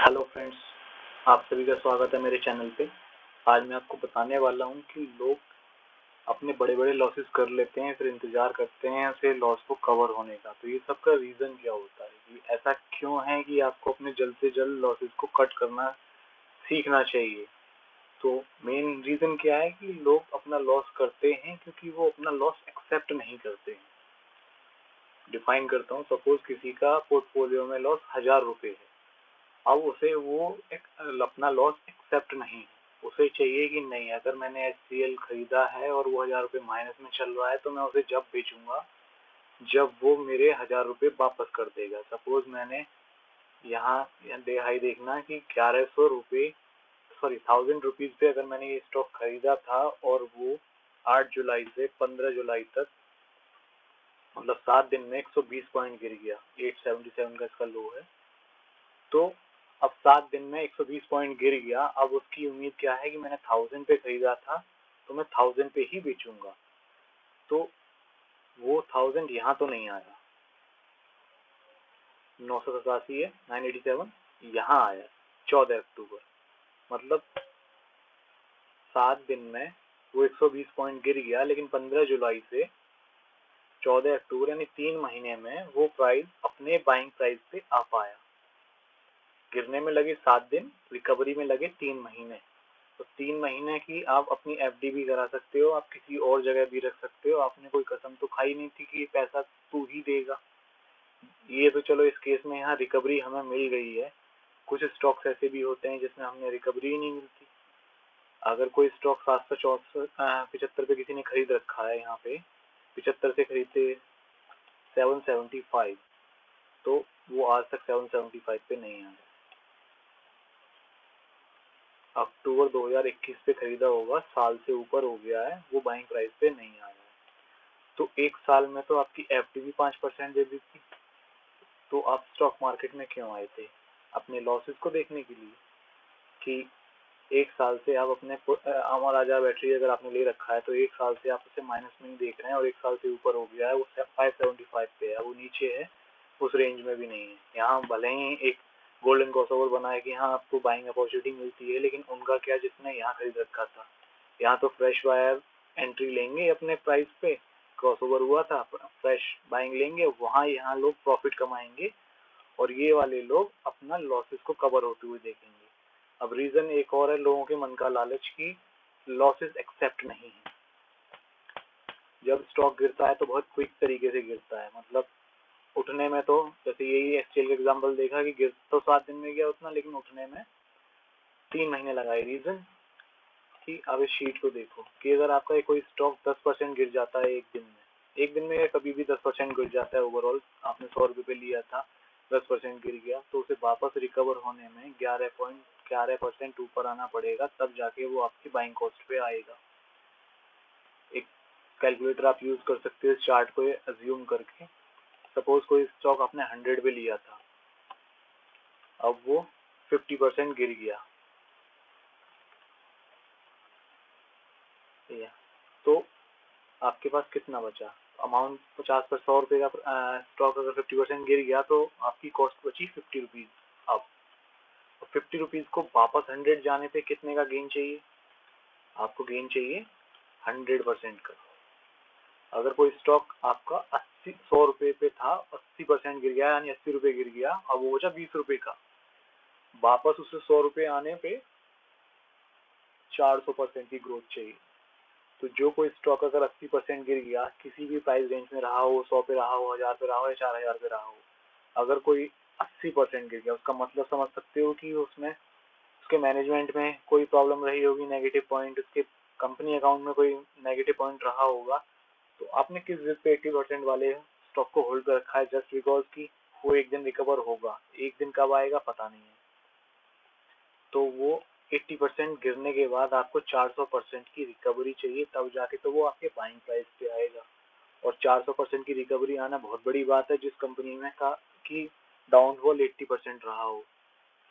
Hello friends, आप सभी का स्वागत है मेरे चैनल पे। आज मैं आपको बताने वाला हूँ कि लोग अपने बड़े-बड़े लॉसेस कर लेते हैं, फिर इंतज़ार करते हैं फिर लॉस को कवर होने का। तो ये सब का रीज़न क्या होता है कि ऐसा क्यों है कि आपको अपने जल्द से जल्द लॉसेस को कट करना सीखना चाहिए। तो मेन रीज़न क्या है कि लोग अपना लॉस करते हैं क्योंकि वो अपना लॉस एक्सेप्ट नहीं करते हैं। डिफाइन करता हूँ, सपोज़ किसी का पोर्टफोलियो में लॉस ₹1000 है। अब उसे वो अपना लॉस एक्सेप्ट नहीं है। उसे चाहिए कि नहीं, अगर मैंने एचसीएल खरीदा है और वो ₹1000 माइनस में चल रहा है तो मैं उसे जब बेचूंगा जब वो मेरे ₹1000 वापस कर देगा। सपोज मैंने यहाँ हाई देखना कि ₹1100 सॉरी ₹1000 पे अगर मैंने ये स्टॉक खरीदा था और वो 8 जुलाई से 15 जुलाई तक मतलब 7 दिन में 120 पॉइंट गिर गया। 877 का इसका लो है। तो अब 7 दिन में 120 पॉइंट गिर गया। अब उसकी उम्मीद क्या है कि मैंने 1000 पे खरीदा था तो मैं 1000 पे ही बेचूंगा। तो वो 1000 यहाँ तो नहीं आया, 987 है 987 यहाँ आया 14 अक्टूबर। मतलब 7 दिन में वो 120 पॉइंट गिर गया, लेकिन 15 जुलाई से 14 अक्टूबर यानी 3 महीने में वो प्राइस अपने बाइंग प्राइस पे आ पाया। गिरने में लगे 7 दिन, रिकवरी में लगे 3 महीने। तो 3 महीने की आप अपनी एफडी भी करा सकते हो, आप किसी और जगह भी रख सकते हो। आपने कोई कसम तो खाई नहीं थी कि ये पैसा तू ही देगा। ये तो चलो इस केस में यहाँ रिकवरी हमें मिल गई है। कुछ स्टॉक्स ऐसे भी होते हैं जिसमें हमें रिकवरी ही नहीं मिलती। अगर कोई स्टॉक 775 पे किसी ने खरीद रखा है, यहाँ पे 75 से खरीदते 775, तो वो आज तक 775 पे नहीं आया। अक्टूबर 2021 पे खरीदा होगा, साल से ऊपर हो गया है, वो बाइंग प्राइस पे नहीं आया है। तो एक साल में तो आपकी एफडी भी 5% दे दी थी। तो आप स्टॉक मार्केट में क्यों आए थे? अपने लॉसेस को देखने के लिए कि एक साल से आप अपने अमर राजा बैटरी अगर आपने ले रखा है तो एक साल से आप उसे माइनस में ही देख रहे हैं और एक साल से ऊपर हो गया है, वो 575 पे है, वो नीचे है, उस रेंज में भी नहीं है। यहाँ भले ही एक गोल्डन क्रॉसओवर बना है कि हाँ आपको बाइंग अपॉर्चुनिटी मिलती है, लेकिन उनका क्या जिसने यहाँ खरीद रखा था। यहाँ तो फ्रेश बायर एंट्री लेंगे अपने प्राइस पे, क्रॉसओवर हुआ था, फ्रेश बाइंग लेंगे, वहाँ यहाँ लोग प्रॉफिट कमाएंगे और ये वाले लोग अपना लॉसेस को कवर होते हुए देखेंगे। अब रीजन एक और है, लोगों के मन का लालच की लॉसेस एक्सेप्ट नहीं है। जब स्टॉक गिरता है तो बहुत क्विक तरीके से गिरता है, मतलब उठने में तो जैसे यही एचसीएल का एग्जांपल देखा कि गिर तो 7 दिन में गया उतना, लेकिन उठने में 3 महीने लगाए। रीजन कि अब इस शीट को देखो कि अगर आपका कोई स्टॉक 10% गिर जाता है एक दिन में या कभी भी 10% गिर जाता है, ओवरऑल आपने ₹100 पे लिया था, 10% गिर गया, तो उसे वापस रिकवर होने में 11% ऊपर आना पड़ेगा, तब जाके वो आपकी बाइंग कॉस्ट पे आएगा। एक कैलकुलेटर आप यूज कर सकते हो इस चार्ट को अज्यूम करके। सपोज कोई स्टॉक आपने 100 पे लिया था, अब वो 50% गिर गया, तो आपके पास कितना बचा? अमाउंट 50 पर ₹100 का स्टॉक अगर 50% गिर गया तो आपकी कॉस्ट बची ₹50। अब ₹50 को वापस 100 जाने पे कितने का गेन चाहिए? आपको गेन चाहिए 100% का। अगर कोई स्टॉक आपका 100 पे था, 80% गिर गया यानी ₹80 गिर गया, अब वो बचा ₹20 का। वापस उसे ₹100 आने पे 400% की ग्रोथ चाहिए। तो जो कोई स्टॉक अगर 80% गिर गया, किसी भी प्राइस रेंज में रहा हो, 100 पे रहा हो, 1000 पे रहा हो या 4000 पे रहा हो, अगर कोई 80% गिर गया, उसका मतलब समझ सकते हो कि उसमें उसके मैनेजमेंट में कोई प्रॉब्लम रही होगी, नेगेटिव पॉइंट, उसके कंपनी अकाउंट में कोई नेगेटिव पॉइंट रहा होगा। तो आपने किस जिद पे 80% वाले स्टॉक को होल्ड कर रखा है? जस्ट बिकॉज की वो एक दिन रिकवर होगा। एक दिन कब आएगा पता नहीं है। तो वो 80% गिरने के बाद आपको 400% की रिकवरी चाहिए, तब जाके तो वो आपके बाइंग प्राइस पे आएगा। और 400% की रिकवरी आना बहुत बड़ी बात है जिस कंपनी में का कि डाउनफॉल 80% रहा हो।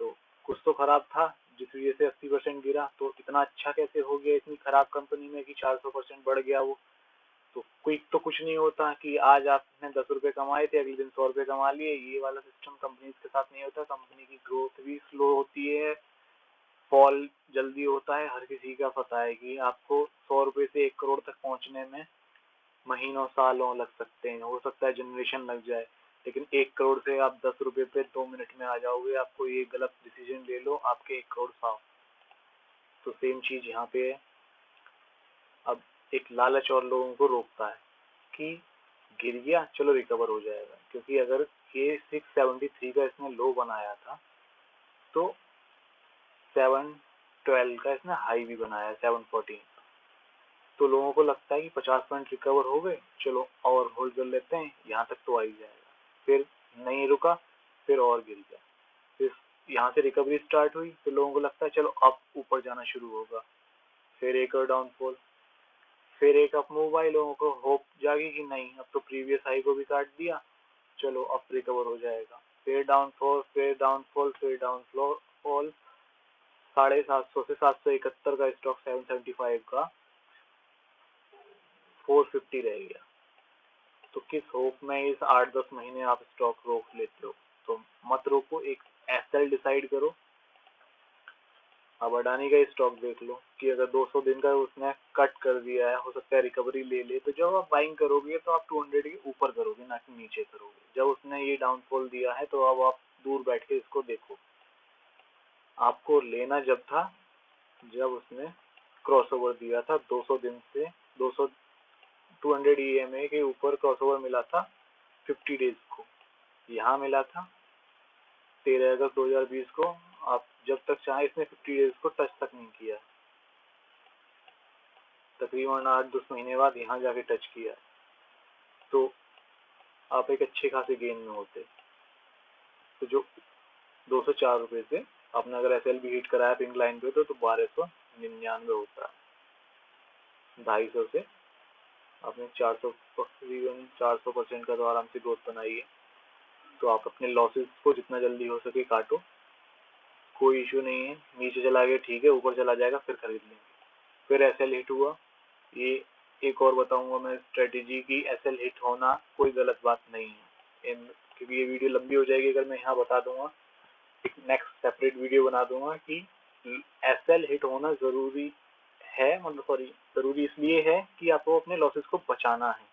तो कुछ तो खराब था जिस वजह से 80% गिरा। तो इतना अच्छा कैसे हो गया इतनी खराब कंपनी में कि 400% बढ़ गया वो? तो क्विक तो कुछ नहीं होता कि आज आपने 10 रुपए कमाए थे अगले दिन 100 रुपए कमा लिए, ये वाला सिस्टम कंपनीज के साथ नहीं होता। कंपनी की ग्रोथ भी स्लो होती है, फॉल जल्दी होता है। हर किसी का पता है कि आपको 100 रुपए से 1 करोड़ तक पहुंचने में महीनों सालों लग सकते हैं, हो सकता है जनरेशन लग जाए, लेकिन 1 करोड़ से आप 10 रुपए पे 2 मिनट में आ जाओगे। आपको ये गलत डिसीजन ले लो, आपके 1 करोड़ साफ। तो सेम चीज यहाँ पे है। अब एक लालच और लोगों को रोकता है कि गिर गया चलो रिकवर हो जाएगा, क्योंकि अगर ये 673 का इसने लो बनाया था तो 712 का इसने हाई भी बनाया, 714। तो लोगों को लगता है कि 50 पॉइंट रिकवर हो गए, चलो और होल्ड कर लेते हैं, यहाँ तक तो आ ही जाएगा। फिर नहीं रुका, फिर और गिर गया, फिर यहाँ से रिकवरी स्टार्ट हुई, फिर लोगों को लगता है चलो अब ऊपर जाना शुरू होगा, फिर एक और डाउनफॉल, फिर एक अप मूव आई, लोगों को होप जागी कि नहीं अब तो प्रीवियस हाई को भी काट दिया, चलो अब रिकवर हो जाएगा। फिर डाउनफॉल, फिर डाउनफॉल, फिर डाउनफॉल। 750 से 771 का स्टॉक 775 का 450 रह गया। तो किस होप में इस 8-10 महीने आप स्टॉक रोक लेते हो? तो मत रोको, एक एसएल डिसाइड करो। अब अडानी का स्टॉक देख लो कि अगर 200 दिन का उसने कट कर दिया है, हो सकता है रिकवरी ले ले, तो जब आप बाइंग करोगे तो आप 200 के ऊपर करोगे, ना कि नीचे करोगे। जब उसने ये डाउनफॉल दिया है तो अब आप दूर बैठ के इसको देखो। आपको लेना जब था जब उसने क्रॉसओवर दिया था 200 दिन से, 200 200 EMA के ऊपर क्रॉसओवर मिला था 50 डेज को, यहाँ मिला था 13 अगस्त 2020 को। आप जब तक चाहे इसने 50 डेज को टच तक नहीं किया, तकरीबन 8-10 महीने बाद यहाँ जाके टच किया, तो आप एक अच्छे खासे गेन में होते। तो जो 204 रुपए से आपने अगर एसएल भी हिट कराया पिंक लाइन पे तो 1299 होता है। 250 से आपने 400, तकरीबन 400% का तो आराम से ग्रोथ बनाई है। तो आप अपने लॉसेस को जितना जल्दी हो सके काटो, कोई इशू नहीं है। नीचे चला गया ठीक है, ऊपर चला जाएगा फिर खरीद लेंगे। फिर एसएल हिट हुआ, ये एक और बताऊंगा मैं स्ट्रेटेजी की। एसएल हिट होना कोई गलत बात नहीं है, क्योंकि ये वीडियो लंबी हो जाएगी अगर मैं यहाँ बता दूंगा। एक नेक्स्ट सेपरेट वीडियो बना दूंगा कि एसएल हिट होना जरूरी है, मतलब सॉरी जरूरी इसलिए है कि आपको अपने लॉसेस को बचाना है।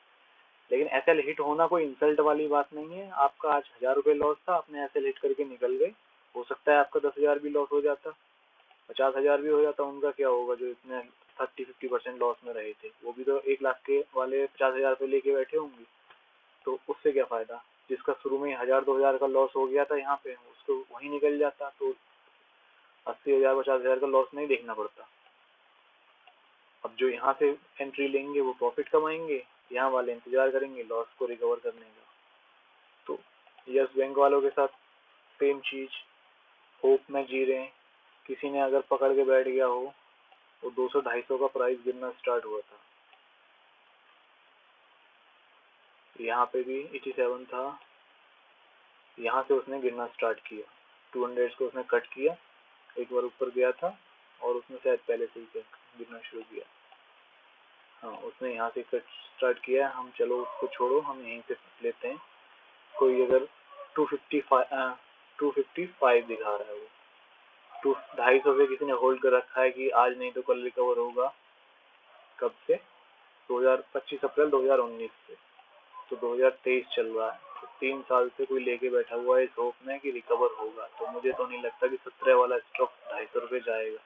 लेकिन एसएल हिट होना कोई इंसल्ट वाली बात नहीं है। आपका आज 1000 रुपये लॉस था, आपने एसएल हिट करके निकल गए, हो सकता है आपका 10,000 भी लॉस हो जाता, 50,000 भी हो जाता। उनका क्या होगा जो इतने 30-50% लॉस में रहे थे? वो भी तो 1 लाख के वाले 50,000 रुपये लेके बैठे होंगे, तो उससे क्या फायदा? जिसका शुरू में 1,000-2,000 का लॉस हो गया था यहाँ पे, उसको वहीं निकल जाता तो 80,000-50,000 का लॉस नहीं देखना पड़ता। अब जो यहाँ से एंट्री लेंगे वो प्रॉफिट कमाएंगे, यहाँ वाले इंतजार करेंगे लॉस को रिकवर करने का। तो यस बैंक वालों के साथ सेम चीज, होप में जी रहे हैं। किसी ने अगर पकड़ के बैठ गया हो, वो 200-250 का प्राइस गिरना स्टार्ट हुआ था, यहाँ पे भी 87 था, यहाँ से उसने गिरना स्टार्ट किया, 200 को उसने कट किया, एक बार ऊपर गया था और उसने शायद पहले से ही गिरना शुरू किया। हाँ, उसने यहाँ से कट स्टार्ट किया। हम चलो उसको छोड़ो, हम यहीं से लेते हैं। कोई अगर 255 दिखा रहा है, वो 250 से किसी ने होल्ड कर रखा है कि आज नहीं तो कल रिकवर होगा। कब से? 25 अप्रैल 2019 से। तो 2023 चल रहा है, तो 3 साल से कोई लेके बैठा हुआ है इस होप में कि रिकवर होगा। तो मुझे तो नहीं लगता कि 17 वाला स्टॉक 250 रुपये जाएगा।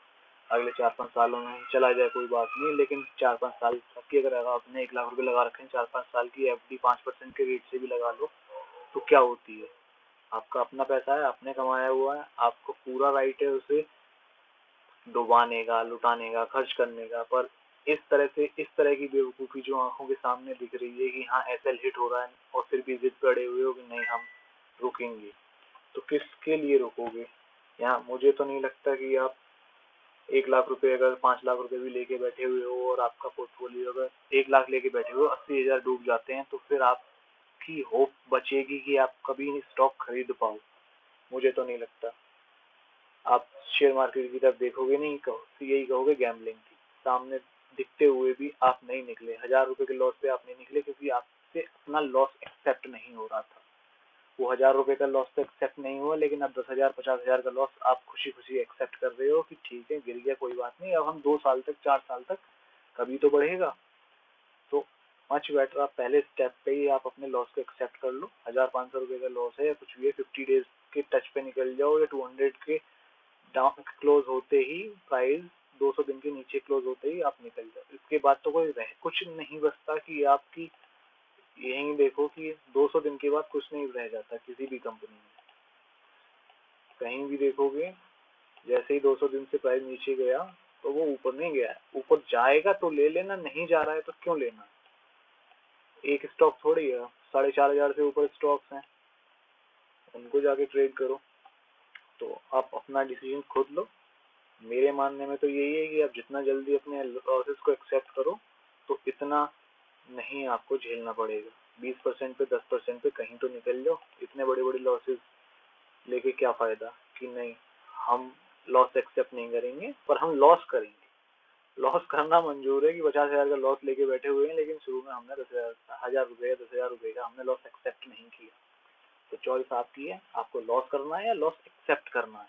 अगले 4-5 सालों में चला जाए कोई बात नहीं, लेकिन 4-5 साल तक की अगर आपने 1 लाख रुपए लगा रखे हैं, 4-5 साल की एफडी 5% के रेट से भी लगा लो तो क्या होती है? आपका अपना पैसा है, आपने कमाया हुआ है, आपको पूरा राइट है उसे डुबाने का, लुटाने का, खर्च करने का। पर इस तरह की बेवकूफ़ी जो आंखों के सामने दिख रही है कि हाँ एसएल हिट हो रहा है और फिर भी जिद पे अड़े हुए हो कि नहीं हम रुकेंगे, तो किसके लिए रुकोगे? यहाँ मुझे तो नहीं लगता कि आप 1 लाख रुपए अगर 5 लाख रुपए भी लेके बैठे हुए हो और आपका पोर्टफोलियो अगर 1 लाख लेके बैठे हो, 80,000 डूब जाते हैं, तो फिर आपकी होप बचेगी कि आप कभी स्टॉक खरीद पाओ? मुझे तो नहीं लगता। आप शेयर मार्केट की तरफ देखोगे नहीं, कहो तो यही कहोगे गैम्बलिंग थी। सामने दिखते हुए भी आप नहीं निकले, 1000 रुपए के लॉस पे आप नहीं निकले, क्योंकि आपसे अपना लॉस एक्सेप्ट नहीं हो रहा था। वो 1000 रुपए का लॉस तो एक्सेप्ट नहीं हुआ, लेकिन अब 10,000 50,000 का लॉस आप खुशी खुशी एक्सेप्ट कर रहे हो कि ठीक है, गिर गया कोई बात नहीं, अब हम 2 साल तक 4 साल तक कभी तो बढ़ेगा। तो मच बेटर आप पहले स्टेप पे ही आप अपने लॉस को एक्सेप्ट कर लो। 1,500 रुपए का लॉस है या कुछ भी है, 50 डेज के टच पे निकल जाओ या 200 के डाउन क्लोज होते ही प्राइस 200 दिन के नीचे क्लोज होते ही आप निकल जाओ। इसके बाद तो कोई रह कुछ नहीं बचता कि आपकी, यही देखो कि 200 दिन के बाद कुछ नहीं रह जाता किसी भी कंपनी में। कहीं भी देखोगे, जैसे ही 200 दिन से प्राइस नीचे गया तो वो ऊपर नहीं गया है, ऊपर जाएगा तो ले लेना, नहीं जा रहा है तो क्यों लेना। एक स्टॉक थोड़ी है, 4,500 से ऊपर स्टॉक्स हैं, उनको जाके ट्रेड करो। तो आप अपना डिसीजन खुद लो। मेरे मानने में तो यही है कि आप जितना जल्दी अपने लॉसेस को एक्सेप्ट करो तो इतना नहीं आपको झेलना पड़ेगा। 20% पे 10% पे कहीं तो निकल जाओ। इतने बड़े बड़े लॉसेस लेके क्या फायदा कि नहीं, हम लॉस एक्सेप्ट नहीं करेंगे पर हम लॉस करेंगे। लॉस करना मंजूर है कि 50,000 का लॉस लेके बैठे हुए हैं, लेकिन शुरू में हमने 10,000 रुपये 10,000 रुपये का हमने लॉस एक्सेप्ट नहीं किया। तो चॉइस आपकी है, आपको लॉस करना है या लॉस एक्सेप्ट करना है।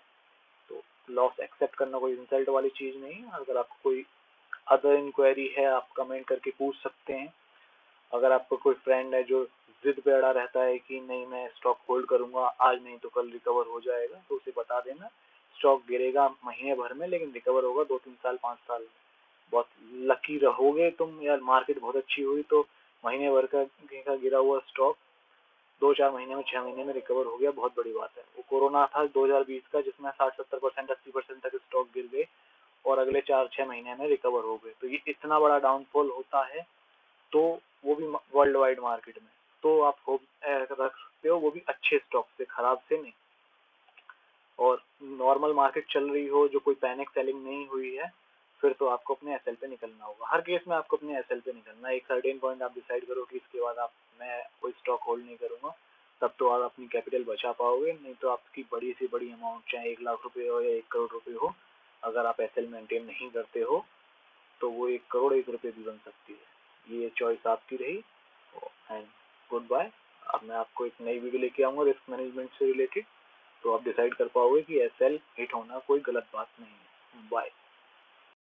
तो लॉस एक्सेप्ट करना कोई इंसल्ट वाली चीज नहीं है। अगर आपको कोई अदर इंक्वायरी है आप कमेंट करके पूछ सकते हैं। अगर आपको कोई फ्रेंड है जो जिद पे अड़ा रहता है कि नहीं मैं स्टॉक होल्ड करूंगा, आज नहीं तो कल रिकवर हो जाएगा, तो उसे बता देना स्टॉक गिरेगा महीने भर में लेकिन रिकवर होगा 2-3 साल 5 साल में। बहुत लकी रहोगे तुम यार, मार्केट बहुत अच्छी हुई तो महीने भर का गिरा हुआ स्टॉक 2-4 महीने में 6 महीने में रिकवर हो गया, बहुत बड़ी बात है। वो कोरोना था 2020 का जिसमें 60-70% 80% तक स्टॉक गिर गए और अगले 4-6 महीने में रिकवर हो गए। तो ये इतना बड़ा डाउनफॉल होता है, तो वो भी वर्ल्ड वाइड मार्केट में, तो आप होप रख सकते हो, वो भी अच्छे स्टॉक से, खराब से नहीं। और नॉर्मल मार्केट चल रही हो, जो कोई पैनिक सेलिंग नहीं हुई है, फिर तो आपको अपने एसएल पे निकलना होगा। हर केस में आपको अपने एसएल पे निकलना है। एक सर्टेन पॉइंट आप डिसाइड करो कि इसके बाद आप मैं कोई स्टॉक होल्ड नहीं करूंगा, तब तो आप अपनी कैपिटल बचा पाओगे। नहीं तो आपकी बड़ी से बड़ी अमाउंट, चाहे 1 लाख रुपए हो या 1 करोड़ रुपए हो, अगर आप एसएल मेंटेन नहीं करते हो तो वो 1 करोड़ 1 रुपए भी बन सकती है। ये चॉइस आपकी रही। And goodbye. अब मैं आपको एक नई वीडियो लेके आऊंगा रिस्क मैनेजमेंट से रिलेटेड, तो आप डिसाइड कर पाओगे कि एसएल हिट होना कोई गलत बात नहीं है। बाय।